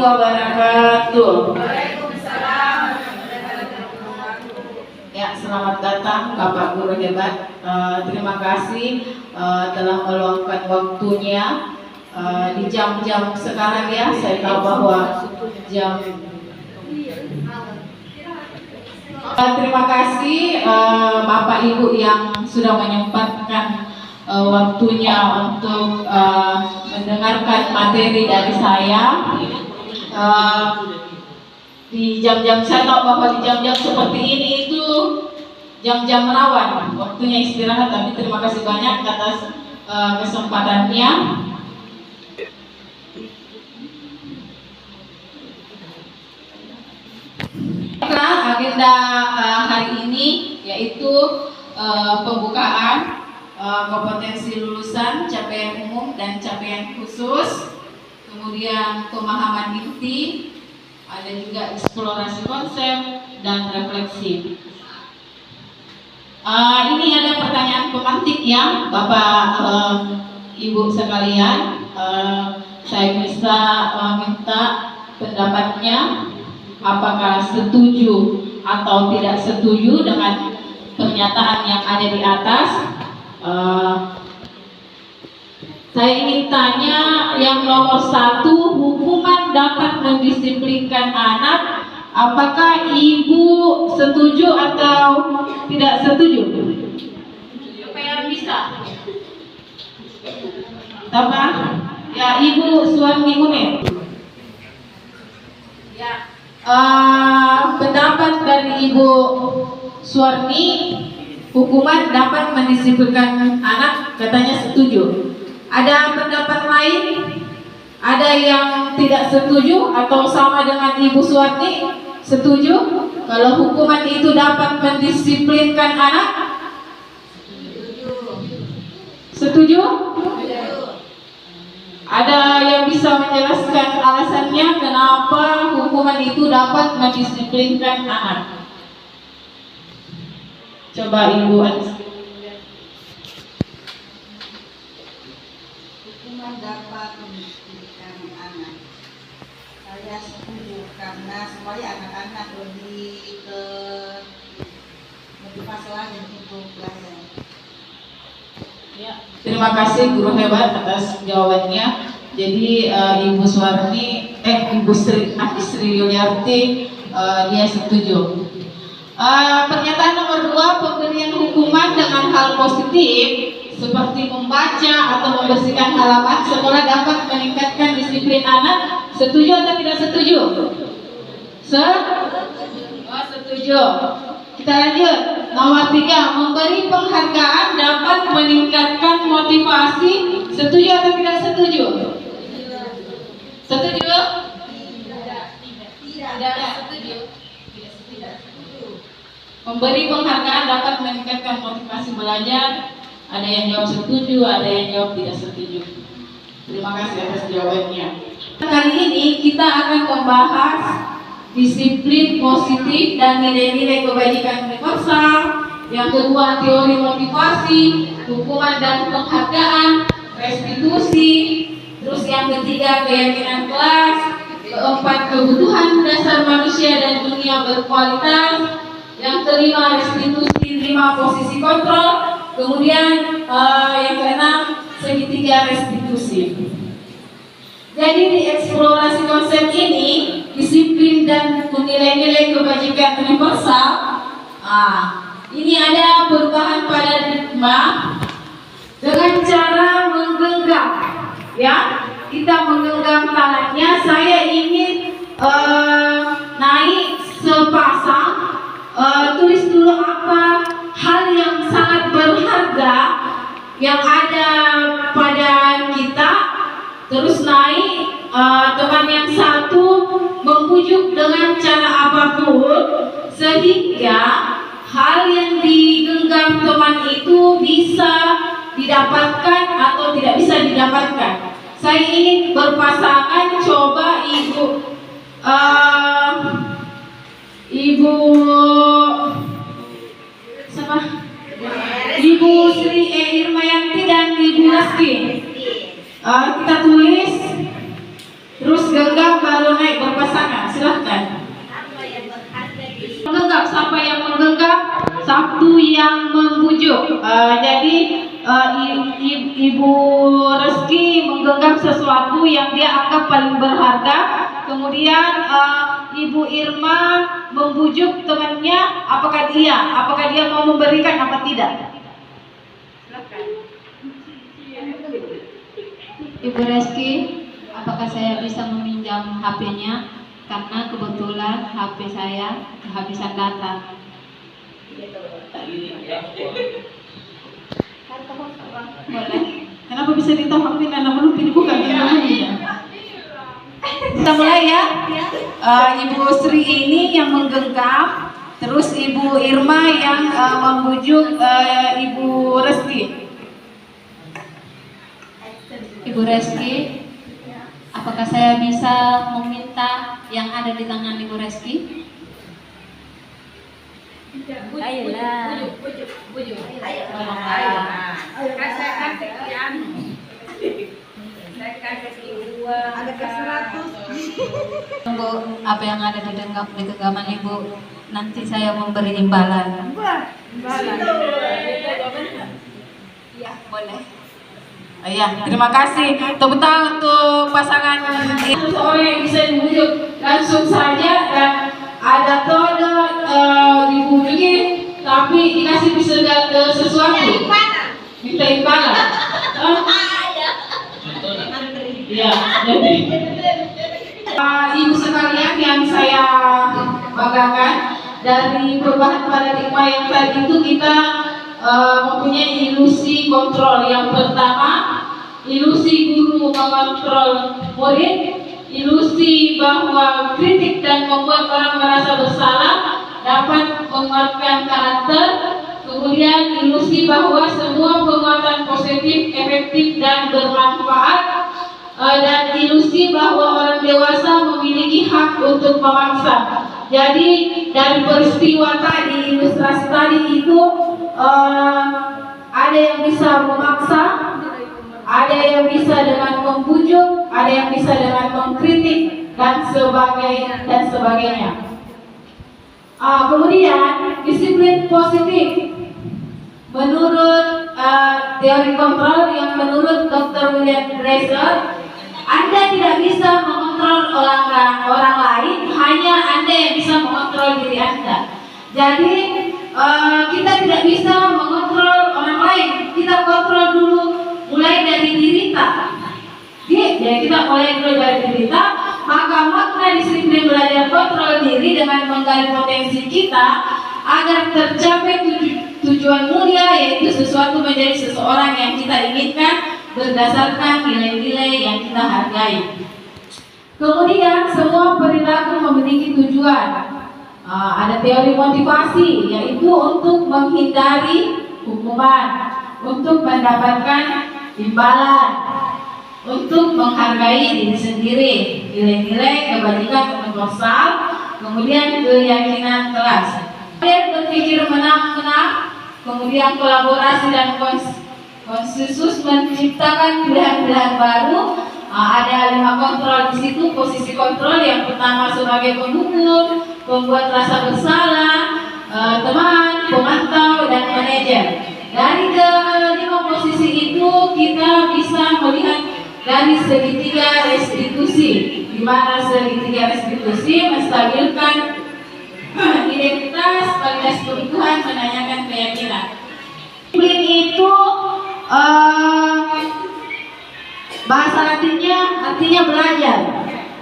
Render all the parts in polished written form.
wabarakatuh. Waalaikumsalam. Ya, selamat datang Bapak Guru hebat. Terima kasih telah meluangkan waktunya di jam-jam sekarang ya. Saya tahu bahwa jam. Terima kasih Bapak Ibu yang sudah menyempatkan waktunya untuk mendengarkan materi dari saya. Di jam-jam saya tahu bahwa di jam-jam seperti ini itu jam-jam rawan, waktunya istirahat. Tapi terima kasih banyak atas kesempatannya. Agenda hari ini yaitu pembukaan kompetensi lulusan, capaian umum dan capaian khusus, kemudian pemahaman inti, ada juga eksplorasi konsep dan refleksi. Ini ada pertanyaan pemantik ya, Bapak Ibu sekalian. Saya bisa minta pendapatnya, apakah setuju atau tidak setuju dengan pernyataan yang ada di atas. Saya ingin tanya yang nomor 1, hukuman dapat mendisiplinkan anak. Apakah Ibu setuju atau tidak setuju? Supaya bisa. Apa? Ya, Ibu Suwarni Munir. Ya. Pendapat dari Ibu Suwarni, hukuman dapat mendisiplinkan anak, katanya setuju. Ada pendapat lain? Ada yang tidak setuju atau sama dengan Ibu Suwarni? Setuju? Kalau hukuman itu dapat mendisiplinkan anak? Setuju? Ada yang bisa menjelaskan alasannya kenapa hukuman itu dapat mendisiplinkan anak? Coba Ibu Anis. Hukuman dapat mendisiplinkan anak. Saya setuju karena supaya anak-anak lebih motivasi lagi untuk belajar. Ya, terima kasih Guru hebat atas jawabannya. Jadi Ibu Suwarni, Ibu Sri Yuliarti, dia setuju. Pernyataan nomor 2, pemberian hukuman dengan hal positif seperti membaca atau membersihkan halaman sekolah dapat meningkatkan disiplin anak. Setuju atau tidak setuju? Setuju. Kita lanjut. Nomor 3, memberi penghargaan dapat meningkatkan motivasi. Setuju atau tidak setuju? Setuju? Tidak setuju. Memberi penghargaan dapat meningkatkan motivasi belajar. Ada yang jawab setuju, ada yang jawab tidak setuju. Terima kasih atas jawabannya. Kali ini kita akan membahas disiplin positif dan nilai-nilai kebajikan universal. Yang kedua, teori motivasi, hukuman dan penghargaan, restitusi. Terus yang ketiga, keyakinan kelas. Keempat, kebutuhan dasar manusia dan dunia berkualitas. Yang kelima, restitusi 5 posisi kontrol. Kemudian yang keenam, segitiga restitusi. Jadi di eksplorasi konsep ini, disiplin dan nilai-nilai kebajikan universal. Ini ada perubahan paradigma dengan cara menggenggam, ya. Kita menggenggam tangannya. Saya ingin naik sepasang. Tulis dulu apa hal yang sangat berharga yang ada pada kita. Terus naik, teman yang satu membujuk dengan cara apapun sehingga hal yang digenggam teman itu bisa didapatkan atau tidak bisa didapatkan. Saya ingin berpasangan. Coba Ibu siapa? Ibu Sri Irmayanti dan Ibu Rizky. Kita tulis, terus genggam menggenggam baru naik berpasangan. Silahkan. Menggenggam, siapa yang menggenggam? Satu yang membujuk. Jadi Ibu Reski menggenggam sesuatu yang dia anggap paling berharga. Kemudian Ibu Irma membujuk temannya, apakah dia mau memberikan apa tidak? Silakan. Ibu Reski, apakah saya bisa meminjam HP-nya? Karena kebetulan HP saya kehabisan data. Boleh. Kenapa bisa ditahan HP belum dibuka ya? Kita mulai ya. Ibu Sri ini yang menggenggam, terus Ibu Irma yang membujuk Ibu Reski. Ibu Reski, apakah saya bisa meminta yang ada di tangan Ibu Reski? Ayolah. Saya kasih uang. Ada ke 100. Tunggu apa yang ada di genggaman Ibu. Nanti saya memberi imbalan. Ya, boleh. Ya, terima kasih. Tepuk tangan untuk pasangan seorang yang bisa dibujuk langsung saja, dan ada kode dibujukin tapi dikasih sesuatu. Minta imbalan. Ya, jadi ibu sekalian yang saya banggakan, dari perubahan paradigma yang tadi itu kita mempunyai ilusi kontrol. Yang pertama, ilusi guru mengontrol murid, ilusi bahwa kritik dan membuat orang merasa bersalah dapat menguatkan karakter, kemudian ilusi bahwa semua penguatan positif, efektif dan bermanfaat, dan ilusi bahwa orang dewasa memiliki hak untuk memaksa. Jadi dari peristiwa tadi, ilustrasi tadi itu ada yang bisa memaksa, ada yang bisa dengan membujuk, ada yang bisa dengan mengkritik dan sebagainya. Kemudian disiplin positif menurut teori kontrol yang menurut Dr. William Dresser, Anda tidak bisa mengontrol orang lain, hanya Anda yang bisa mengontrol diri Anda. Jadi kita tidak bisa mengontrol orang lain, kita kontrol dulu mulai dari diri kita. Jadi kita mulai dulu dari diri kita. Maka makna disiplin belajar kontrol diri dengan menggali potensi kita agar tercapai tujuan mulia, yaitu sesuatu menjadi seseorang yang kita inginkan berdasarkan nilai-nilai yang kita hargai. Kemudian semua perilaku memiliki tujuan. Ada teori motivasi, yaitu untuk menghindari hukuman, untuk mendapatkan imbalan, untuk menghargai diri sendiri, nilai-nilai kebajikan universal, kemudian keyakinan kelas. Kemudian berpikir menang-menang, kemudian kolaborasi dan konsensus menciptakan pilihan-pilihan baru. Ada 5 kontrol di situ. Posisi kontrol yang pertama sebagai penghukum, pembuat rasa bersalah, teman, pemantau, dan manajer. Dari ke-5 posisi itu kita bisa melihat dari segitiga restitusi, di mana segitiga restitusi menstabilkan identitas, kualitas kebutuhan, menanyakan keyakinan. Disiplin itu bahasa Latinnya artinya belajar.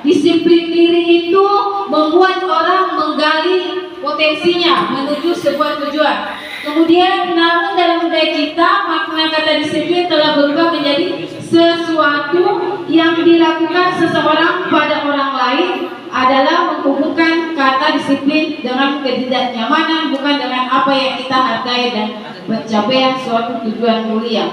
Disiplin diri itu membuat orang menggali potensinya menuju sebuah tujuan. Kemudian namun dalam budaya kita makna kata disiplin telah berubah menjadi sesuatu yang dilakukan seseorang pada orang lain, adalah menghubungkan kata disiplin dengan ketidaknyamanan, bukan dengan apa yang kita hargai dan pencapaian suatu tujuan mulia.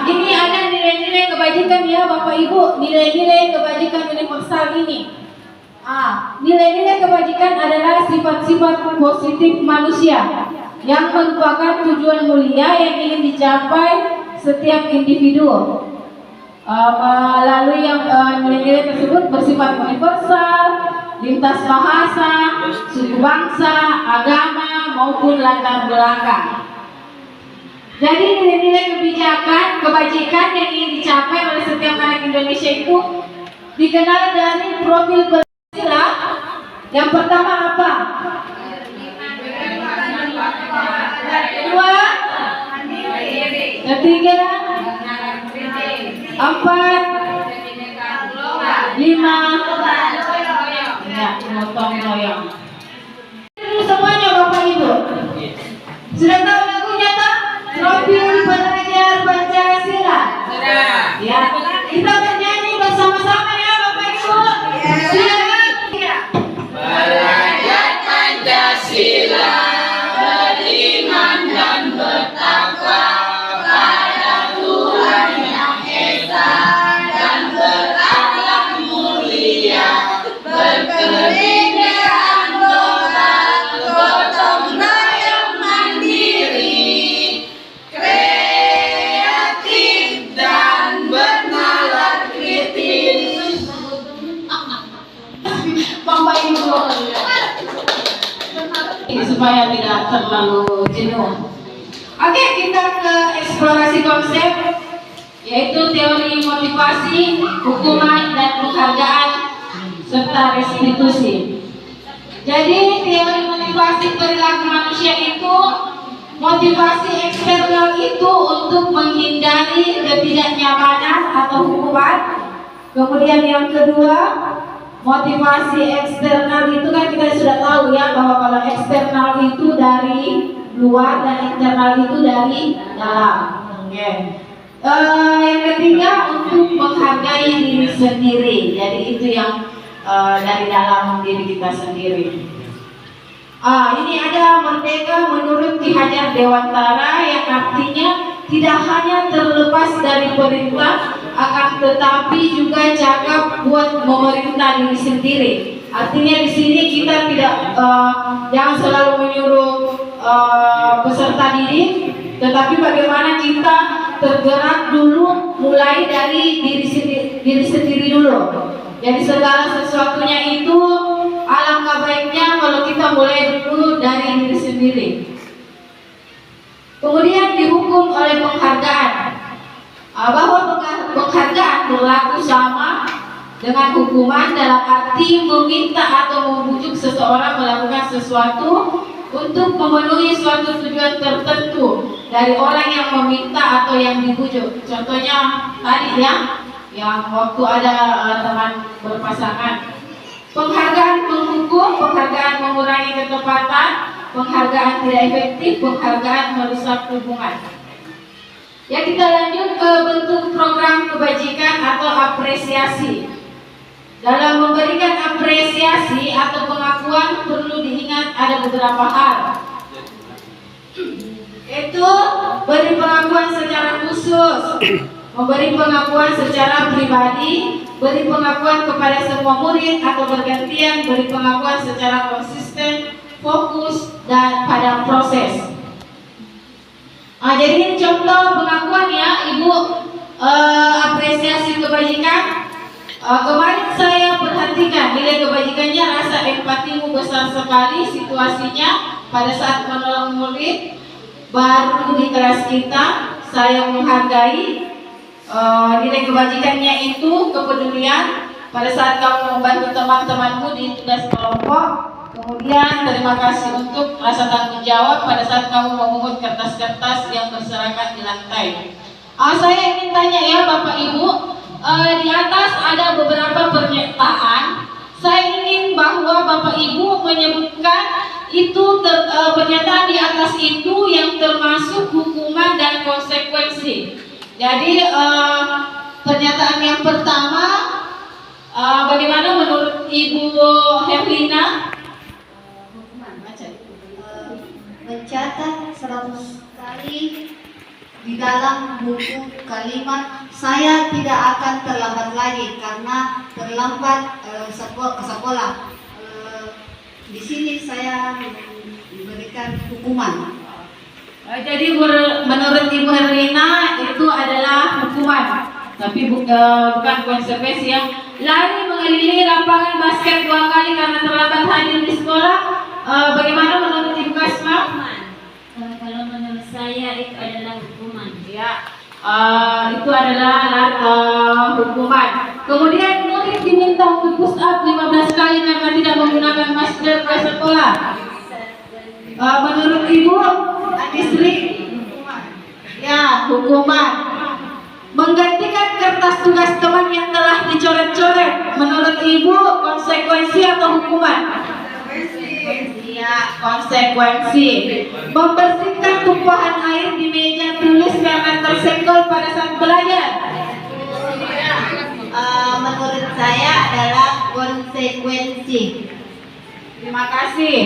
Ini ada nilai-nilai kebajikan ya Bapak Ibu, nilai-nilai kebajikan universal ini. Nilai-nilai kebajikan adalah sifat-sifat positif manusia yang merupakan tujuan mulia yang ingin dicapai setiap individu. melalui yang nilai-nilai tersebut bersifat universal, lintas bahasa, suku bangsa, agama maupun latar belakang. Jadi nilai-nilai kebijakan, kebajikan yang ingin dicapai oleh setiap anak Indonesia itu dikenal dari profil Pancasila. Yang pertama apa? Kedua, ketiga, empat, lima, ya, gotong royong. Semuanya Bapak Ibu sudah tahu lagunya tak? Profil Pelajar Pancasila. Sudah. Ya, kita bernyanyi bersama-sama ya Bapak Ibu. Silakan. Belajar Pancasila, beriman dan bertakwa pada Tuhan Yang Esa dan berakhlak mulia, berkebinekaan global, gotong royong mandiri, kreatif dan bernalar kritis. Bapak Ibu. Supaya tidak terlalu jenuh. Oke, kita ke eksplorasi konsep, yaitu teori motivasi, hukuman, dan penghargaan serta restitusi. Jadi teori motivasi perilaku manusia itu, motivasi eksternal itu untuk menghindari ketidaknyamanan atau hukuman. Kemudian yang kedua, motivasi eksternal itu kan kita sudah tahu ya, bahwa kalau eksternal itu dari luar dan internal itu dari dalam. Oke. Yang ketiga, untuk menghargai diri sendiri. Jadi itu yang dari dalam diri kita sendiri. Ini ada merdeka menurut Ki Hajar Dewantara, yang artinya tidak hanya terlepas dari perintah, akan tetapi juga cakap buat memerintah diri sendiri. Artinya di sini kita tidak jangan selalu menyuruh peserta didik, tetapi bagaimana kita tergerak dulu, mulai dari diri sendiri dulu. Jadi segala sesuatunya itu alangkah baiknya kalau kita mulai dulu dari diri sendiri. Kemudian dihukum oleh penghargaan, bahwa penghargaan berlaku sama dengan hukuman dalam arti meminta atau membujuk seseorang melakukan sesuatu untuk memenuhi suatu tujuan tertentu dari orang yang meminta atau yang dibujuk. Contohnya tadi ya, yang waktu ada teman berpasangan. Penghargaan menghukum, penghargaan mengurangi ketepatan, penghargaan tidak efektif, penghargaan merusak hubungan. Ya, kita lanjut ke bentuk program kebajikan atau apresiasi. Dalam memberikan apresiasi atau pengakuan perlu diingat ada beberapa hal. Itu beri pengakuan secara khusus, memberi pengakuan secara pribadi, beri pengakuan kepada semua murid atau bergantian, beri pengakuan secara konsisten, fokus, dan pada proses. Jadi ini contoh pengakuan ya Ibu, apresiasi kebajikan. Kemarin saya perhatikan nilai kebajikannya, rasa empatimu besar sekali situasinya pada saat menolong murid baru di kelas kita. Saya menghargai nilai kebajikannya itu kepedulian pada saat kamu membantu teman-temanmu di tugas kelompok. Kemudian terima kasih untuk rasa tanggung jawab pada saat kamu memungut kertas-kertas yang berserakan di lantai. Saya ingin tanya ya Bapak Ibu, di atas ada beberapa pernyataan. Saya ingin bahwa Bapak Ibu menyebutkan itu pernyataan di atas itu yang termasuk hukuman dan konsekuensi. Jadi pernyataan yang pertama, bagaimana menurut Ibu Herlina? Mencatat 100 kali di dalam buku kalimat saya tidak akan terlambat lagi karena terlambat ke sekolah. Di sini saya memberikan hukuman. Jadi menurut Ibu Herlina itu adalah hukuman. tapi bukan konsekuensi ya. Lari mengelilingi lapangan basket 2 kali karena terlambat hadir di sekolah. Bagaimana menurut Ibu Kasma? Kalau menurut saya itu adalah hukuman. Ya, itu adalah hukuman. Kemudian murid diminta untuk push up 15 kali karena tidak menggunakan masker ke sekolah. Menurut Ibu Adisri? Ya, hukuman. Menggantikan kertas tugas teman yang telah dicoret-coret. Menurut Ibu konsekuensi atau hukuman? Ya, konsekuensi. Membersihkan tumpahan air di meja tulis karena tersenggol pada saat belajar. Menurut saya adalah konsekuensi. Terima kasih.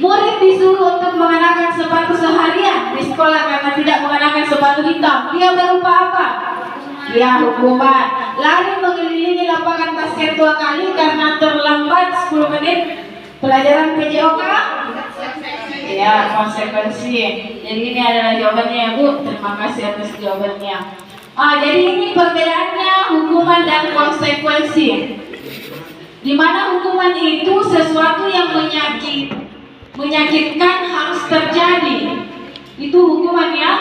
Murid disuruh untuk mengenakan sepatu seharian di sekolah karena tidak mengenakan sepatu hitam. Dia berupa apa? Ya, hukuman. Lari mengelilingi lapangan basket 2 kali karena terlambat 10 menit pelajaran PJOK. Ya, konsekuensi. Jadi ini adalah jawabannya ya Bu. Terima kasih atas jawabannya. Jadi ini perbedaannya hukuman dan konsekuensi. Di mana hukuman itu sesuatu yang menyakitkan harus terjadi. Itu hukumannya.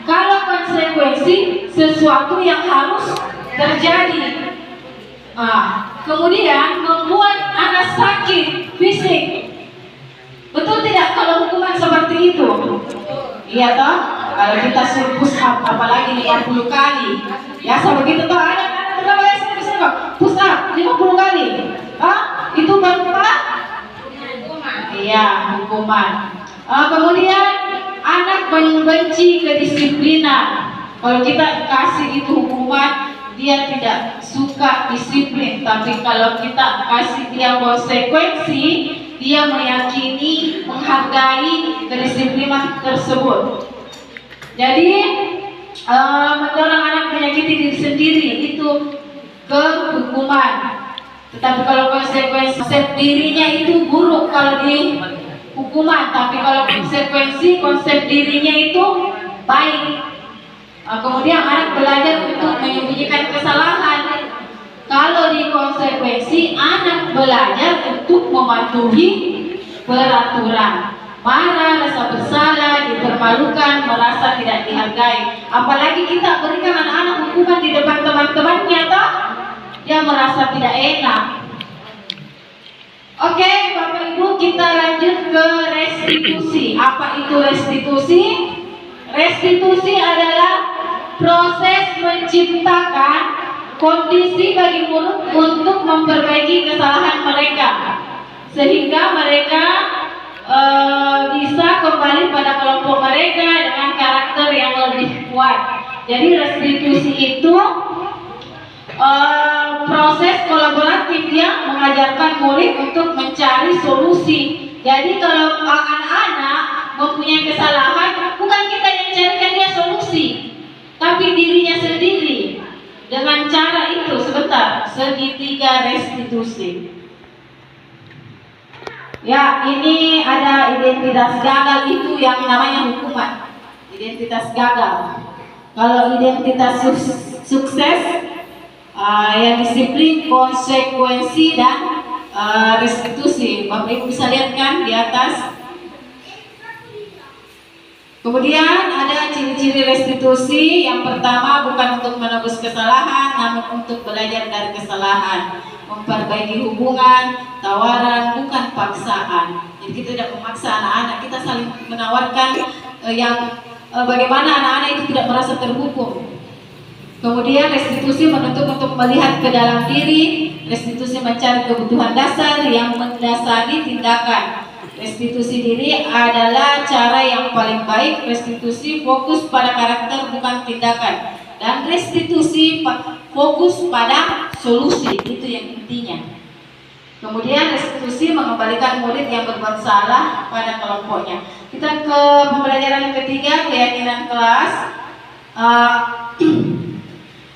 Kalau konsekuensi sesuatu yang harus terjadi. Kemudian membuat anak sakit fisik. Betul tidak kalau hukuman seperti itu? Iya toh? Kalau kita suruh push up apalagi 50 kali. Ya begitu toh, ada berapa ya push up 50 kali. Itu berupa iya, hukuman. Kemudian anak membenci kedisiplinan. Kalau kita kasih itu hukuman, dia tidak suka disiplin. Tapi kalau kita kasih dia konsekuensi, dia meyakini, menghargai kedisiplinan tersebut. Jadi mendorong anak menyakiti diri sendiri itu ke hukuman. Tetapi kalau konsekuensi dirinya itu buruk kalau di hukuman, tapi kalau konsep dirinya itu baik. Kemudian anak belajar untuk menyembunyikan kesalahan. Kalau di konsekuensi, anak belajar untuk mematuhi peraturan. Marah, rasa bersalah, dipermalukan, merasa tidak dihargai. Apalagi kita berikan anak-anak hukuman di depan teman-temannya, toh dia merasa tidak enak. Oke, Bapak Ibu, kita lanjut ke restitusi. Apa itu restitusi? Restitusi adalah proses menciptakan kondisi bagi murid untuk memperbaiki kesalahan mereka, sehingga mereka bisa kembali pada kelompok mereka dengan karakter yang lebih kuat. Jadi restitusi itu proses kolaboratif yang mengajarkan murid untuk mencari solusi. Jadi kalau anak-anak mempunyai kesalahan, bukan kita yang carikan dia solusi, tapi dirinya sendiri. Dengan cara itu, sebentar, segitiga restitusi. Ya, ini ada identitas gagal itu yang namanya hukuman. Identitas gagal. Kalau identitas sukses, yang disiplin, konsekuensi, dan restitusi. Bapak Ibu bisa lihat kan di atas. Kemudian ada ciri-ciri restitusi. Yang pertama, bukan untuk menebus kesalahan, namun untuk belajar dari kesalahan, memperbaiki hubungan, tawaran, bukan paksaan. Jadi kita tidak memaksa anak-anak, kita saling menawarkan bagaimana anak-anak itu tidak merasa terhukum. Kemudian restitusi menuntut untuk melihat ke dalam diri. Restitusi mencari kebutuhan dasar yang mendasari tindakan. Restitusi diri adalah cara yang paling baik. Restitusi fokus pada karakter bukan tindakan. Dan restitusi fokus pada solusi, itu yang intinya. Kemudian restitusi mengembalikan murid yang berbuat salah pada kelompoknya. Kita ke pembelajaran yang ketiga, keyakinan kelas.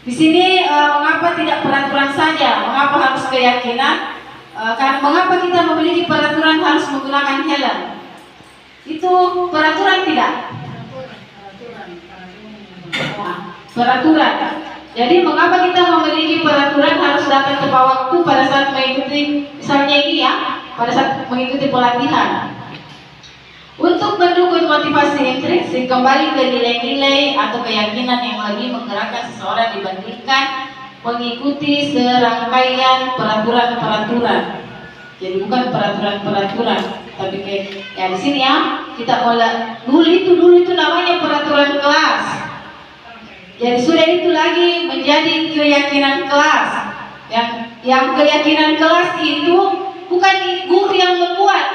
Di sini mengapa tidak peraturan saja? Mengapa harus keyakinan? Karena mengapa kita memiliki peraturan harus menggunakan helm? Itu peraturan tidak? Peraturan. Jadi mengapa kita memiliki peraturan harus datang tepat waktu pada saat mengikuti, misalnya ini ya, pada saat mengikuti pelatihan. Untuk mendukung motivasi intrinsik, kembali ke nilai-nilai atau keyakinan yang lebih menggerakkan seseorang dibandingkan mengikuti serangkaian peraturan-peraturan. Jadi bukan peraturan-peraturan, tapi kayak ya di sini ya kita mulai dulu itu namanya peraturan kelas. Jadi sudah itu lagi menjadi keyakinan kelas. Yang keyakinan kelas itu bukan guru yang membuat,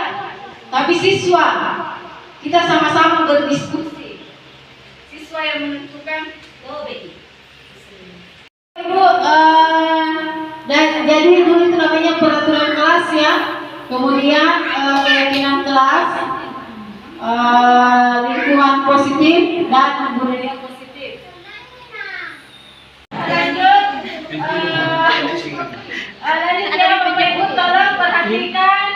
tapi siswa. Kita sama-sama berdiskusi. Siswa yang menentukan. Ibu, dan jadi dulu itu namanya peraturan kelas ya. Kemudian keyakinan kelas, lingkungan positif dan budaya positif. Lanjut, Bapak Ibu tolong perhatikan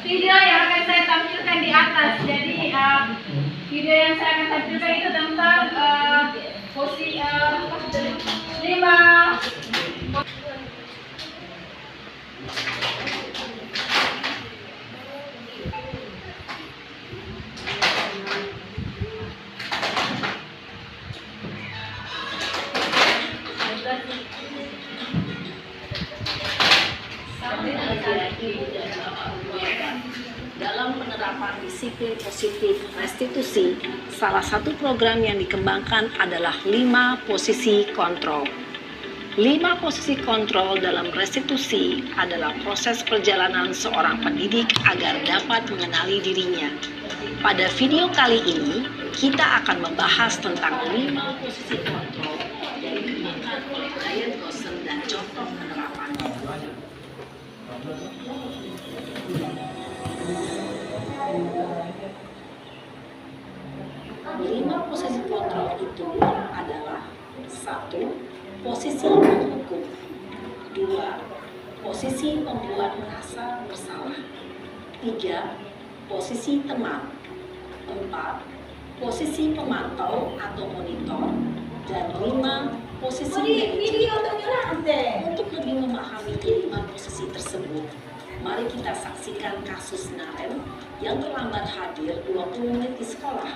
video yang akan saya tampilkan di atas. Jadi video yang saya akan tampilkan itu tentang posisi 5. Dalam penerapan disiplin positif restitusi, salah satu program yang dikembangkan adalah 5 posisi kontrol. 5 posisi kontrol dalam restitusi adalah proses perjalanan seorang pendidik agar dapat mengenali dirinya. Pada video kali ini, kita akan membahas tentang 5 posisi kontrol yang dikembangkan oleh Brian Gosen dan contoh penerapannya. 5 posisi kontrol itu adalah 1. Posisi menghukum, 2. Posisi membuat merasa bersalah, 3. Posisi teman, 4. Posisi pemantau atau monitor, dan 5. Posisi manajer. Untuk lebih memahami 5 posisi tersebut, mari kita saksikan kasus Naren yang terlambat hadir 20 menit di sekolah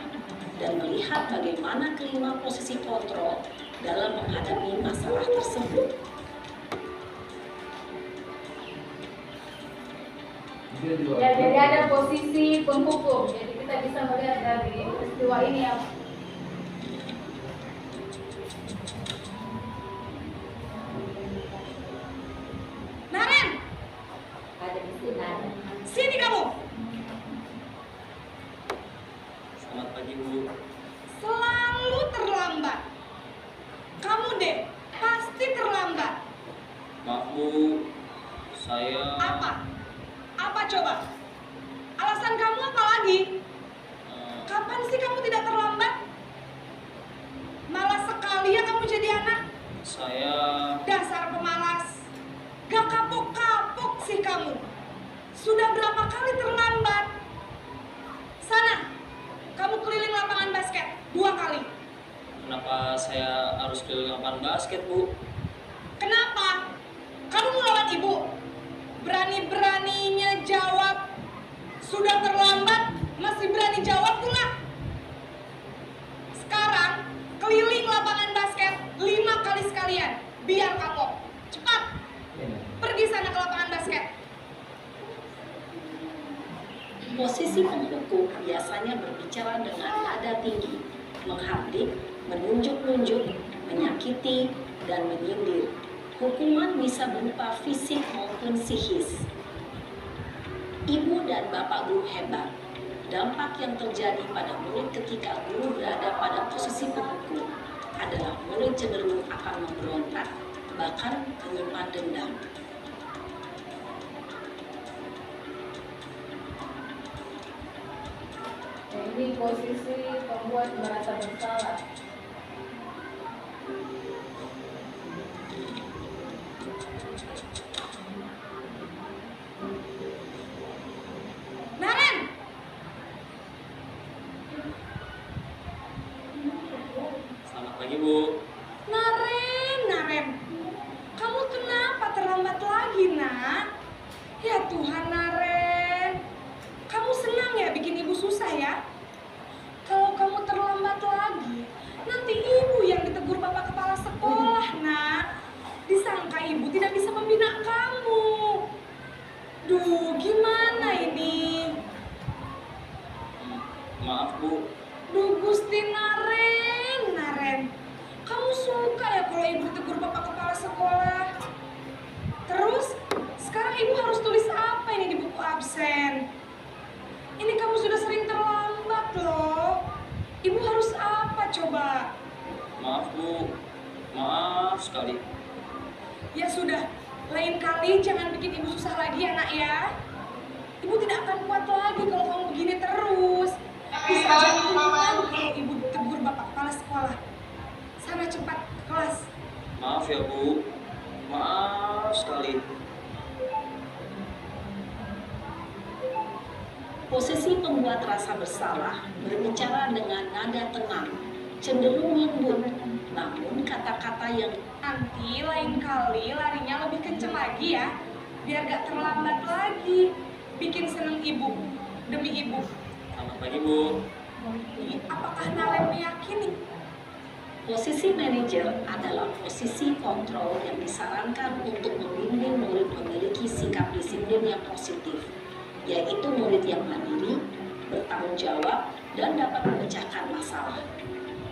dan melihat bagaimana kelima posisi kontrol dalam menghadapi masalah tersebut. Ya, jadi ada posisi penghukum. Jadi kita bisa melihat dari peristiwa ini ya. Naren, Ada di sini. sini kamu. Selamat pagi, Bu. Selalu terlambat. Kamu deh, pasti terlambat. Maaf, Bu. Saya Apa? Apa coba? Alasan kamu apa lagi? Kapan sih kamu tidak terlambat? Malas sekali ya kamu jadi anak. saya Dasar pemalas. Gak kapok-kapok sih kamu. Sudah berapa kali terlambat? Sana, kamu keliling lapangan basket 2 kali. kenapa saya harus keliling lapangan basket, Bu? Kenapa? Kamu mau lawan ibu? Berani-beraninya jawab. Sudah terlambat, masih berani jawab pula. Sekarang, keliling lapangan basket 5 kali sekalian. Biar kapok. Cepat. Pergi sana ke lapangan basket. Posisi penghukum biasanya berbicara dengan nada tinggi, menghardik, menunjuk-nunjuk, menyakiti, dan menyindir. Hukuman bisa berupa fisik maupun psikis. Ibu dan bapak guru hebat. Dampak yang terjadi pada murid ketika guru berada pada posisi penghukum adalah murid cenderung akan memberontak, bahkan menyimpan dendam. Ini posisi pembuat merasa bersalah. Naren! Selamat pagi, Bu. Naren! ibu tidak bisa membina kamu. Duh, gimana ini? Maaf Bu, Duh, Gusti Naren. Kamu suka ya kalau ibu tegur bapak kepala sekolah? Terus, sekarang ibu harus tulis apa ini di buku absen? Ini kamu sudah sering terlambat loh. Ibu harus apa coba? maaf Bu, maaf sekali. Ya sudah, lain kali jangan bikin ibu susah lagi ya nak ya. Ibu tidak akan kuat lagi kalau kamu begini terus. Bisa jantungan kalau ibu tegur bapak kepala sekolah. Sana cepat ke kelas. Maaf ya Bu, maaf sekali. Posisi pembuat rasa bersalah berbicara dengan nada tenang, cenderung lembut, namun kata-kata yang Nanti lain kali larinya lebih kenceng lagi ya. Biar gak terlambat lagi. Bikin seneng ibu. Demi ibu. Selamat pagi Bu. Apakah Naren meyakini? posisi manajer adalah posisi kontrol yang disarankan untuk membimbing murid memiliki sikap disiplin yang positif, yaitu murid yang mandiri, bertanggung jawab, dan dapat memecahkan masalah.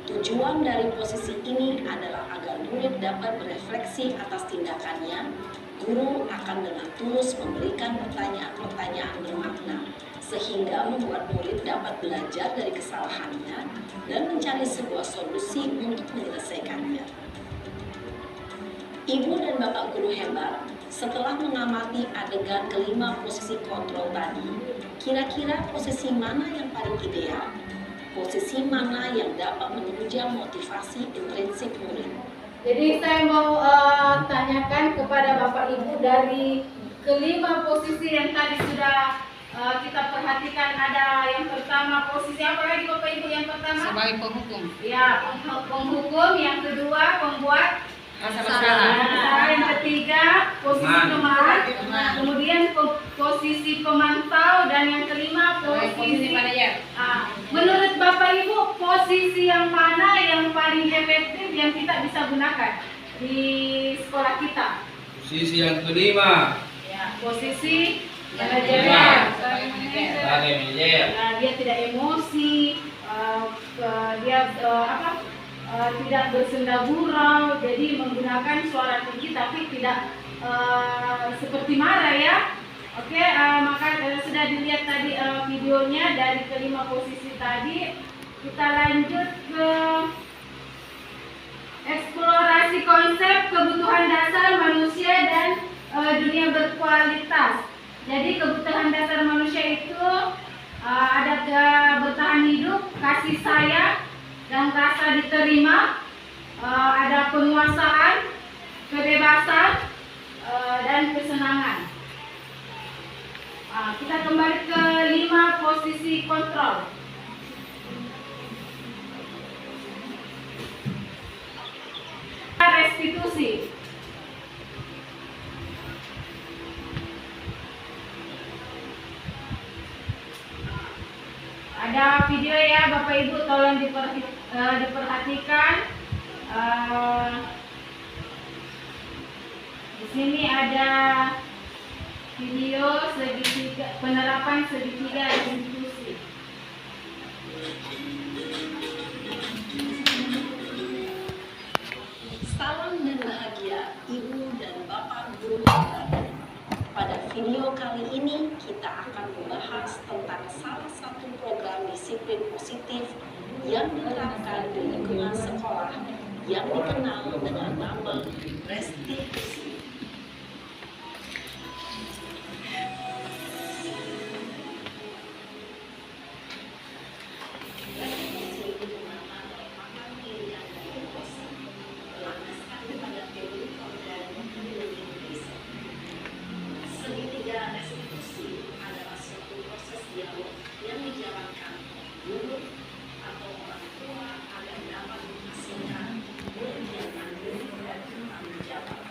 Tujuan dari posisi ini adalah agar murid dapat berefleksi atas tindakannya. Guru akan dengan tulus memberikan pertanyaan-pertanyaan bermakna, sehingga membuat murid dapat belajar dari kesalahannya dan mencari sebuah solusi untuk menyelesaikannya. Ibu dan Bapak guru hebat, setelah mengamati adegan kelima posisi kontrol tadi, kira-kira posisi mana yang paling ideal? Posisi mana yang dapat menunjang motivasi intrinsik murid? Jadi saya mau tanyakan kepada Bapak Ibu dari kelima posisi yang tadi sudah kita perhatikan. Ada yang pertama posisi apa lagi Bapak Ibu yang pertama? Sebagai penghukum. Ya, penghukum. Yang kedua pembuat Rasa bersalah. Yang ketiga posisi teman. Kemudian posisi pemantau dan yang kelima posisi manajer. Menurut Bapak Ibu, posisi yang mana yang paling efektif yang kita bisa gunakan di sekolah kita? Posisi yang kelima. Ya, posisi Manajer. manajer. Sebagai manajer. Nah, dia tidak emosi, dia tidak bersenda gurau, jadi menggunakan suara tinggi tapi tidak seperti marah ya. Oke, maka sudah dilihat tadi videonya dari kelima posisi tadi. Kita lanjut ke eksplorasi konsep kebutuhan dasar manusia dan dunia berkualitas. Jadi kebutuhan dasar manusia itu ada bertahan hidup, kasih sayang, dan rasa diterima, ada penguasaan, kebebasan, dan kesenangan. Kita kembali ke 5 posisi kontrol. Restitusi. Ada video ya Bapak Ibu, tolong diperhatikan. Di sini ada video segitiga, penerapan segitiga restitusi. Salam dan bahagia Ibu dan Bapak guru hebat. Pada video kali ini kita akan membahas tentang salah satu program disiplin positif yang diterapkan di lingkungan sekolah yang dikenal dengan nama restitusi. Segitiga restitusi adalah suatu proses dialog yang dijalankan guru atau orang tua agar dapat menghasilkan murid yang mandiri dan bertanggung jawab.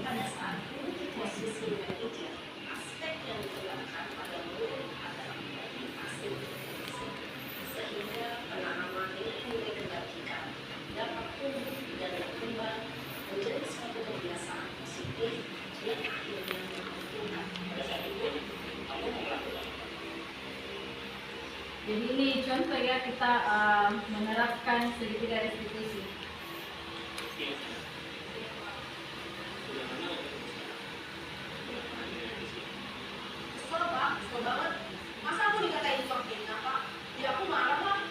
Pada saat ini posisi manajer, aspek yang ditekankan pada murid adalah motivasi intrinsik, sehingga penanaman nilai-nilai kebajikan dapat tumbuh dan berkembang menjadi suatu kebiasaan positif. supaya kita menerapkan segitiga restitusi. Kesel Pak, kesel banget. Masa aku dikatain pembina Pak? Ya aku marah lah.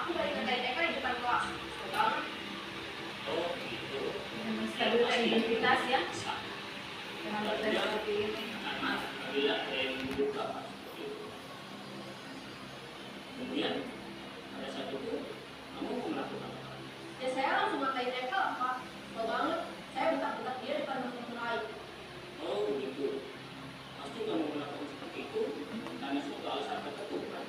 Aku gak dikatain Eka di depan kelas. Kesel banget. Menstabilkan identitas ya. Dengan bertes seperti ini. Kemudian pada saat itu kamu melakukan apa? Ya saya langsung ngatain Eka lah Pak. Kesel banget. Saya bentak-bentak dia depan teman-teman lain. Oh begitu. Pasti kamu melakukan seperti itu karena suatu alasan tertentu kan?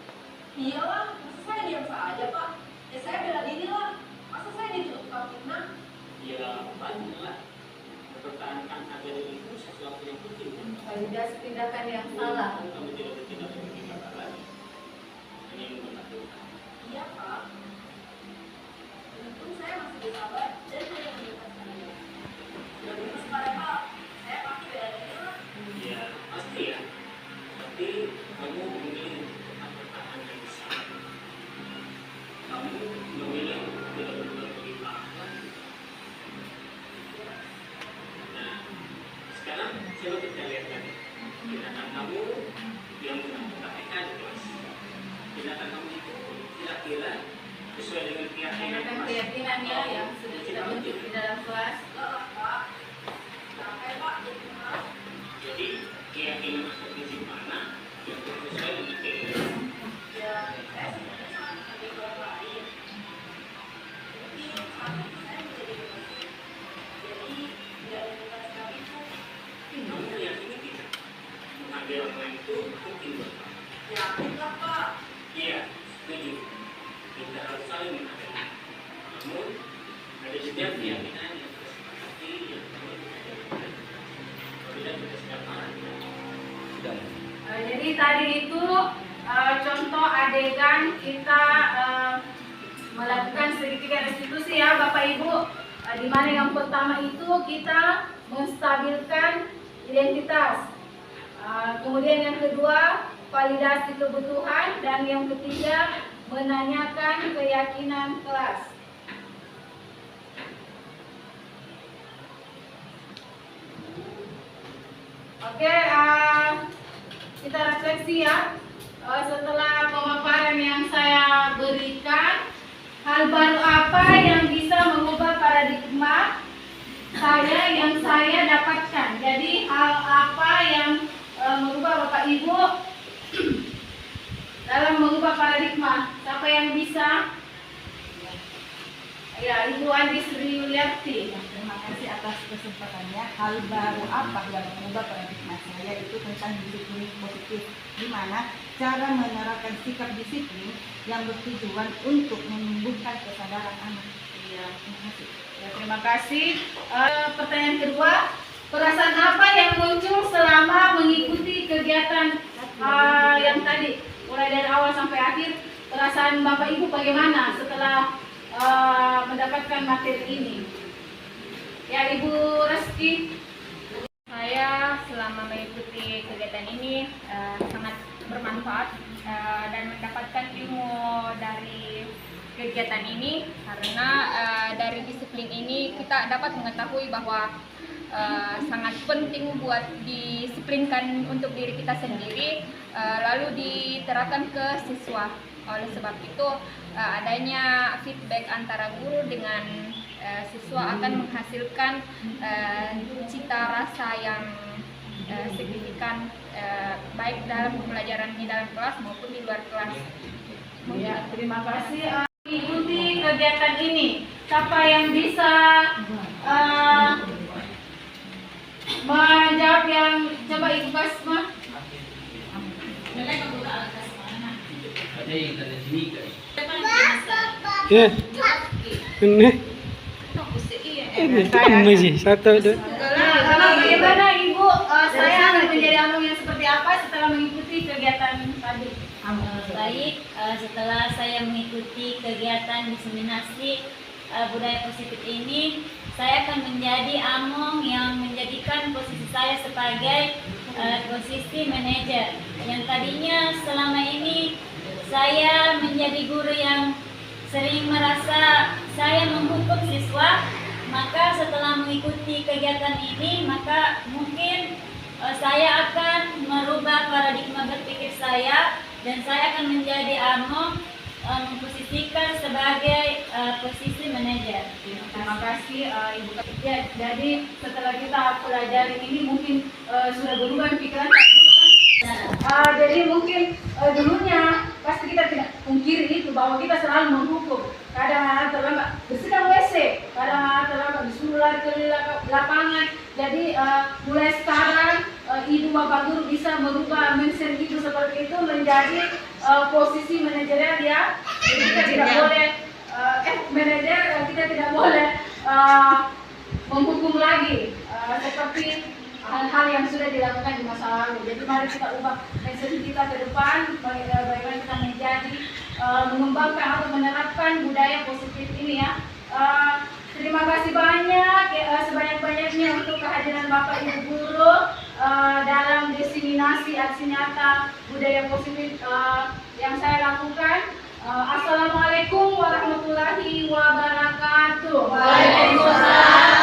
Iyalah, masa saya diam saja Pak? Ya saya bela diri lah. Masa saya ditutup Pak fitnah? Ya banyaklah. Mempertahankan harga diri itu sesuatu yang penting kan? Validas tindakan yang salah. Kamu tidak bertindak seperti kata lagi. Hanya yang menakutkan. Iya Pak. Untung saya masih bersabar dan saya menjelaskan dia. Sudah beres Pak Eka, saya pasti bela diri lah. Ya pasti ya. Tapi kamu memilih tempat bertahan yang besar. Kamu memilih tidak berbuat lebih parah. Nah, sekarang coba kita lihat lagi. Tindakan kamu yang menakutkan mereka di kelas. Tindakan kamu itu kira-kira sesuai dengan Keyakinannya yang sudah kita bentuk di dalam kelas. Enggak lah Pak. Capek Pak jadi malas. Jadi keyakinan atau prinsip mana yang sesuai dengan keinginan? Ya, saya sebenarnya sangat mengerti orang lain. Mungkin saat itu saya menjadi emosi. Jadi tidak ada sekali itu. Kamu meyakini tidak? Menghargai orang lain itu mungkin buat kamu. Yakin lah Pak. Iya, setuju. Kita harus saling menghargai. Namun, ada setiap keyakinan yang tersepakati yang perlu kita jalankan. Apabila kita sedang marah, sudah. Jadi tadi itu contoh adegan kita melakukan segitiga restitusi ya Bapak Ibu. Di mana yang pertama itu kita menstabilkan identitas. Kemudian yang kedua validasi kebutuhan, dan yang ketiga menanyakan keyakinan kelas. Oke, kita refleksi ya. Setelah pemaparan yang saya berikan, hal baru apa yang bisa mengubah paradigma yang saya dapatkan? Jadi hal apa yang merubah Bapak Ibu dalam mengubah paradigma? Siapa yang bisa? Ya, Ibu Andi Sri Yuliarti. Terima kasih atas kesempatannya. Hal baru apa yang mengubah paradigma saya itu tentang disiplin positif, di mana cara menerapkan sikap disiplin yang bertujuan untuk menumbuhkan kesadaran anak. Iya, terima kasih. Ya, terima kasih. Pertanyaan kedua, perasaan apa yang muncul selama mengikuti kegiatan yang tadi, mulai dari awal sampai akhir? Perasaan Bapak Ibu bagaimana setelah mendapatkan materi ini? Ya, Ibu Reski. Saya selama mengikuti kegiatan ini sangat bermanfaat dan mendapatkan ilmu dari kegiatan ini, karena dari disiplin ini kita dapat mengetahui bahwa sangat penting buat disiplinkan untuk diri kita sendiri, lalu diterapkan ke siswa. Oleh sebab itu adanya feedback antara guru dengan siswa akan menghasilkan cita rasa yang signifikan, baik dalam pembelajaran di dalam kelas maupun di luar kelas. Ya, terima kasih. Ikuti kegiatan ini. Siapa yang bisa menjawab? Yang coba Ibu Basma. Ada yang tanda sini kan? Ya. Ini sih satu dua. Kalau bagaimana Ibu, saya akan menjadi alumni yang seperti apa setelah mengikuti kegiatan tadi? Baik, setelah saya mengikuti kegiatan diseminasi budaya positif ini, saya akan menjadi among yang menjadikan posisi saya sebagai posisi manajer, yang tadinya selama ini saya menjadi guru yang sering merasa saya menghukum siswa, maka setelah mengikuti kegiatan ini, maka mungkin saya akan merubah paradigma berpikir saya dan saya akan menjadi AMO memposisikan sebagai posisi manajer. Terima kasih Ibu. Ya, jadi setelah kita pelajari ini mungkin sudah berubah pikiran dulu kan. Jadi mungkin dulunya pasti kita tidak pungkiri itu bahwa kita selalu menghukum. Kadang terlambat bersihkan WC, kadang terlambat disuruh lari ke lapangan. Jadi mulai sekarang ibu bapak guru bisa merubah mindset itu seperti itu menjadi posisi manajerial ya. Jadi kita tidak boleh manajer kita tidak boleh menghukum lagi seperti hal-hal yang sudah dilakukan di masa lalu. Jadi mari kita ubah mindset kita ke depan, bagaimana kita menjadi mengembangkan atau menerapkan budaya positif ini ya. Terima kasih banyak sebanyak-banyaknya untuk kehadiran Bapak Ibu guru dalam diseminasi aksi nyata budaya positif yang saya lakukan. Assalamualaikum warahmatullahi wabarakatuh. Waalaikumsalam.